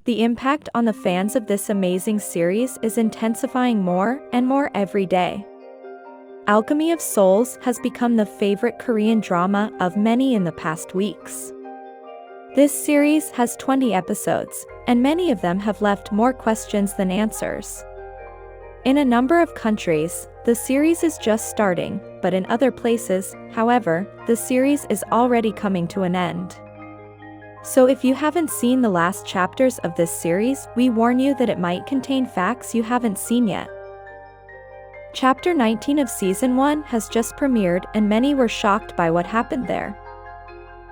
The impact on the fans of this amazing series is intensifying more and more every day. Alchemy of Souls has become the favorite Korean drama of many in the past weeks. This series has 20 episodes, and many of them have left more questions than answers. In a number of countries, the series is just starting, but in other places, however, the series is already coming to an end. So if you haven't seen the last chapters of this series, we warn you that it might contain facts you haven't seen yet. Chapter 19 of Season 1 has just premiered and many were shocked by what happened there.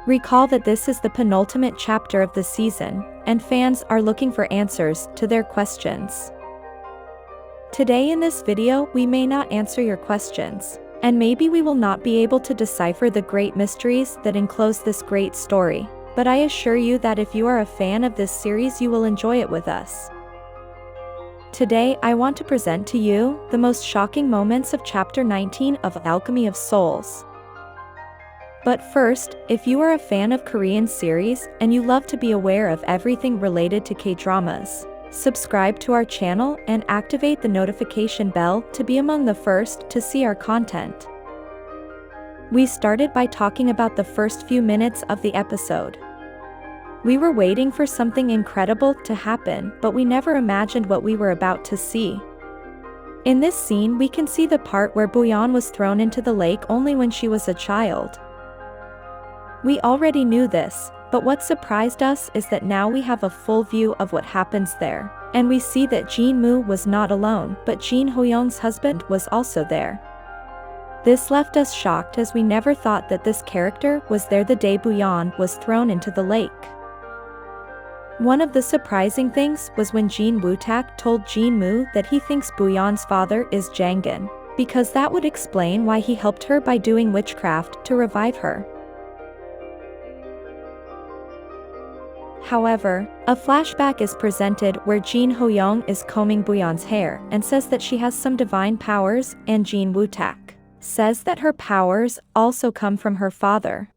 Recall that this is the penultimate chapter of the season, and fans are looking for answers to their questions. Today in this video we may not answer your questions, and maybe we will not be able to decipher the great mysteries that enclose this great story, but I assure you that if you are a fan of this series you will enjoy it with us. Today I want to present to you the most shocking moments of Chapter 19 of Alchemy of Souls. But first, if you are a fan of Korean series and you love to be aware of everything related to K-dramas, subscribe to our channel and activate the notification bell to be among the first to see our content. We started by talking about the first few minutes of the episode. We were waiting for something incredible to happen, but we never imagined what we were about to see. In this scene we can see the part where Boyeon was thrown into the lake only when she was a child. We already knew this, but what surprised us is that now we have a full view of what happens there, and we see that Jin-Moo was not alone, but Jin Ho-young's husband was also there. This left us shocked as we never thought that this character was there the day Boyeon was thrown into the lake. One of the surprising things was when Jin Woo-tak told Jin-Moo that he thinks Boyeon's father is Jang-gun, because that would explain why he helped her by doing witchcraft to revive her. However, a flashback is presented where Jin Ho-young is combing Boyeon's hair and says that she has some divine powers, and Jin Woo-tak says that her powers also come from her father.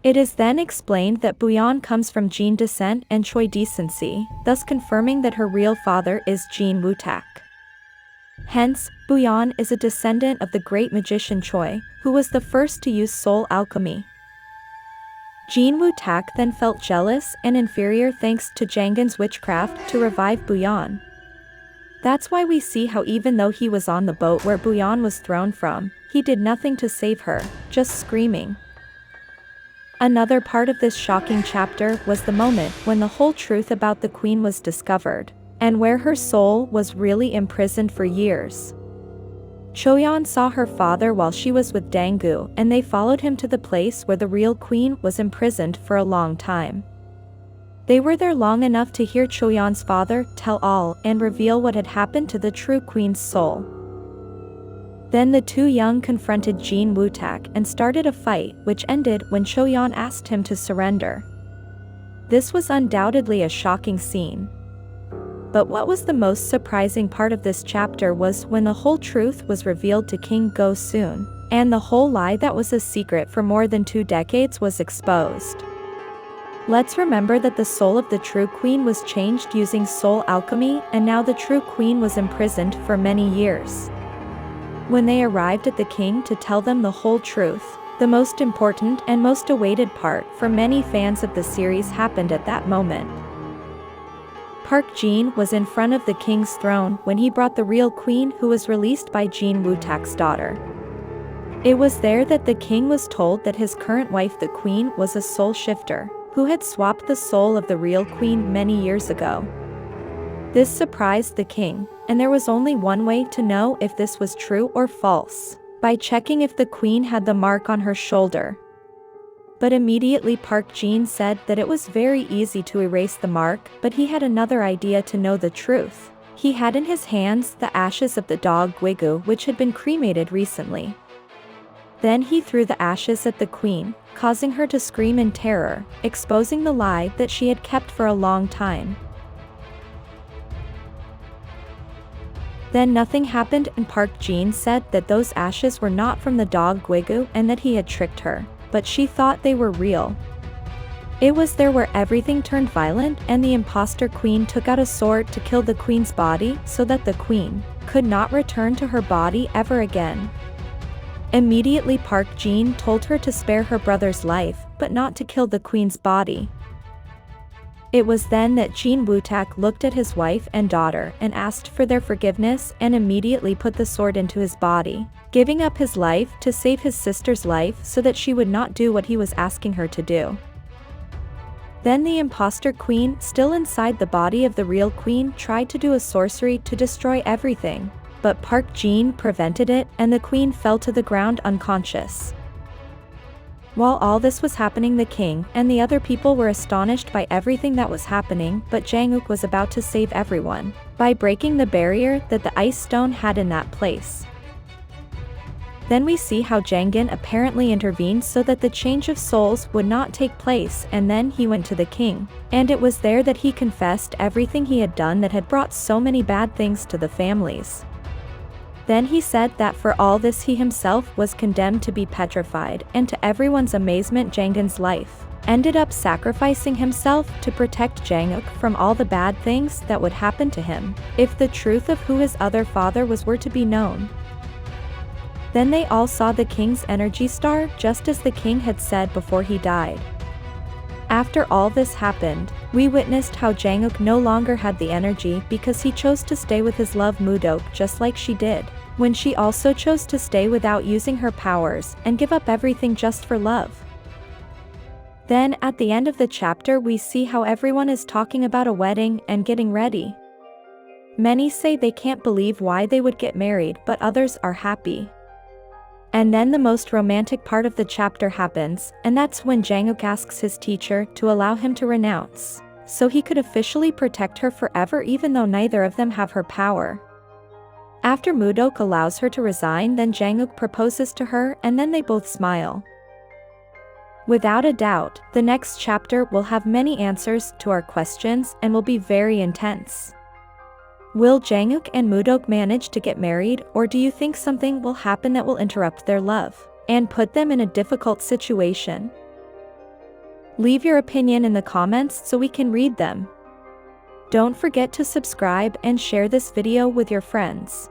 It is then explained that Boyeon comes from Jin descent and Choi decency, thus confirming that her real father is Jin Woo-tak. Hence, Boyeon is a descendant of the great magician Choi, who was the first to use soul alchemy. Jin Woo-tak then felt jealous and inferior thanks to Jang-gun's witchcraft to revive Boyeon. That's why we see how even though he was on the boat where Boyeon was thrown from, he did nothing to save her, just screaming. Another part of this shocking chapter was the moment when the whole truth about the queen was discovered, and where her soul was really imprisoned for years. Choyeon saw her father while she was with Dang-gu, and they followed him to the place where the real queen was imprisoned for a long time. They were there long enough to hear Choyeon's father tell all and reveal what had happened to the true queen's soul. Then the two young confronted Jin Woo-tak and started a fight, which ended when Choyeon asked him to surrender. This was undoubtedly a shocking scene. But what was the most surprising part of this chapter was when the whole truth was revealed to King Go-soon, and the whole lie that was a secret for more than 2 decades was exposed. Let's remember that the soul of the true queen was changed using soul alchemy, and now the true queen was imprisoned for many years. When they arrived at the king to tell them the whole truth, the most important and most awaited part for many fans of the series happened at that moment. Park Jin was in front of the king's throne when he brought the real queen who was released by Jin Woo-tak's daughter. It was there that the king was told that his current wife the queen was a soul shifter, who had swapped the soul of the real queen many years ago. This surprised the king, and there was only one way to know if this was true or false, by checking if the queen had the mark on her shoulder. But immediately Park Jin said that it was very easy to erase the mark, but he had another idea to know the truth. He had in his hands the ashes of the dog Guigu, which had been cremated recently. Then he threw the ashes at the queen, causing her to scream in terror, exposing the lie that she had kept for a long time. Then nothing happened, and Park Jin said that those ashes were not from the dog Guigu and that he had tricked her, but she thought they were real. It was there where everything turned violent and the imposter queen took out a sword to kill the queen's body so that the queen could not return to her body ever again. Immediately Park Jin told her to spare her brother's life, but not to kill the queen's body. It was then that Jin Woo-tak looked at his wife and daughter and asked for their forgiveness and immediately put the sword into his body, giving up his life to save his sister's life so that she would not do what he was asking her to do. Then the imposter queen, still inside the body of the real queen, tried to do a sorcery to destroy everything, but Park Jin prevented it and the queen fell to the ground unconscious. While all this was happening, the king and the other people were astonished by everything that was happening, but Jang-wook was about to save everyone by breaking the barrier that the ice stone had in that place. Then we see how Jang-in apparently intervened so that the change of souls would not take place, and then he went to the king, and it was there that he confessed everything he had done that had brought so many bad things to the families. Then he said that for all this he himself was condemned to be petrified, and to everyone's amazement Jang-in's life ended up sacrificing himself to protect Jang-wook from all the bad things that would happen to him if the truth of who his other father was were to be known. Then they all saw the king's energy star, just as the king had said before he died. After all this happened, we witnessed how Jang-wook no longer had the energy because he chose to stay with his love Mu-Deok just like she did, when she also chose to stay without using her powers and give up everything just for love. Then at the end of the chapter we see how everyone is talking about a wedding and getting ready. Many say they can't believe why they would get married, but others are happy. And then the most romantic part of the chapter happens, and that's when Jang-wook asks his teacher to allow him to renounce, so he could officially protect her forever even though neither of them have her power. After Mu-Deok allows her to resign, then Jang-wook proposes to her and then they both smile. Without a doubt, the next chapter will have many answers to our questions and will be very intense. Will Jang-wook and Mu-Deok manage to get married, or do you think something will happen that will interrupt their love and put them in a difficult situation? Leave your opinion in the comments so we can read them. Don't forget to subscribe and share this video with your friends.